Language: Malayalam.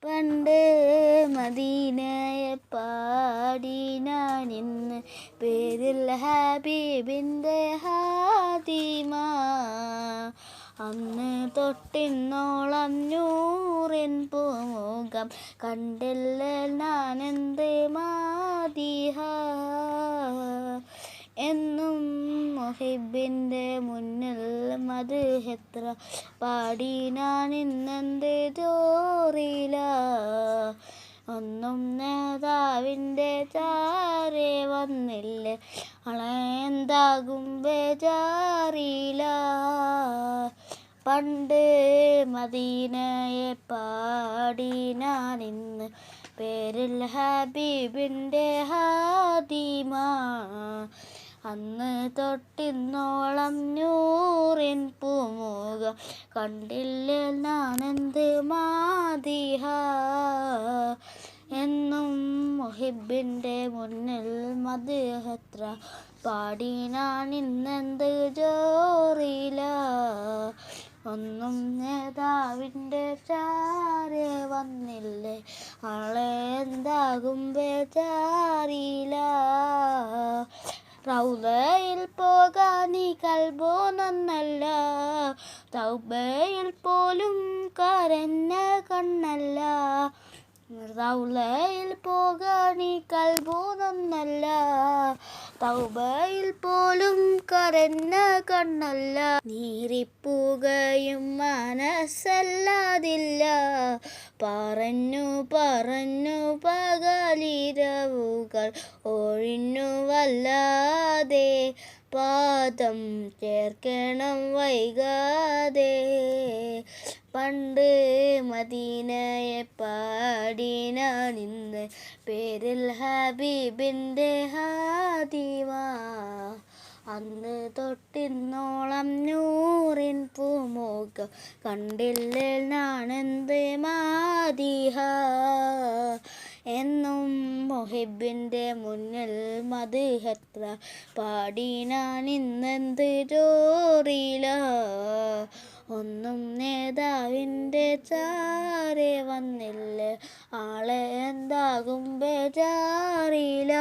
പണ്ട് മദീനയെ പാടി ഞാനിന്ന് പേരിൽ ഹബീബിൻ്റെ ഹാദിമ. അന്ന് തൊട്ടിന്നോളം നൂറിൻ പൂമുഖം കണ്ടില്ല ഞാനെന്ത് മാദിഹ. എന്നും മുഹിബിൻ്റെ മുന്നിൽ മദ്ഹെത്ര പാടി ഞാൻ ഇന്നെന്ത് ജോറില. ഒന്നും നേതാവിൻ്റെ ചാരെ വന്നില്ലേ അളെന്താകും ബേജാറില. പണ്ട് മദീനയെ പാടി ഞാൻ ഇന്ന് പേരിൽ ഹബീബിൻ്റെ ഹാദിമ. അന്ന് തൊട്ടിന്നോളം നൂറിൻ പൂമുഖം കണ്ടില്ല ഞാനെന്ത് മാദിഹ. എന്നും മുഹിബിൻ്റെ മുന്നിൽ മദ്ഹെത്ര പാടി ഞാൻ ഇന്നെന്ത് ജോറില. ഒന്നും നേതാവിൻ്റെ ചാരെ വന്നില്ലേ ആളെ എന്താകും ബേജാറില. റൗളയിൽ പോകാൻ ഈ കൽബോ നന്നല്ല, തൗബയിൽ പോലും കരഞ്ഞ കണ്ണല്ല. റൗളയിൽ പോകാൻ ഈ കൽബോ നന്നല്ല, തൗബയിൽ പോലും കരഞ്ഞ കണ്ണല്ല. നീറിപ്പുകയും മനസ്സല്ലാതില്ല, പറഞ്ഞു പറഞ്ഞു പകലിരവുകൾ ഒഴിഞ്ഞു വല്ലാതെ. പാദം ചേർക്കണം വൈകാതെ. പണ്ട് മദീനയെ പാടി ഞാൻ ഇന്ന് പേരിൽ ഹബീബിൻ്റെ ഹാദിമ. അന്ന് തൊട്ടിന്നോളം നൂറിൻ പൂമുഖം കണ്ടില്ലേ ഞാനെന്ത് മാദിഹ. എന്നും മുഹിബിൻ്റെ മുന്നിൽ മദ്ഹെത്ര പാടി ഞാൻ ഇന്നെന്ത് ജോറില. ഒന്നും നേതാവിൻ്റെ ചാരെ വന്നില്ലേ ആളെ എന്താകും ബേജാറില.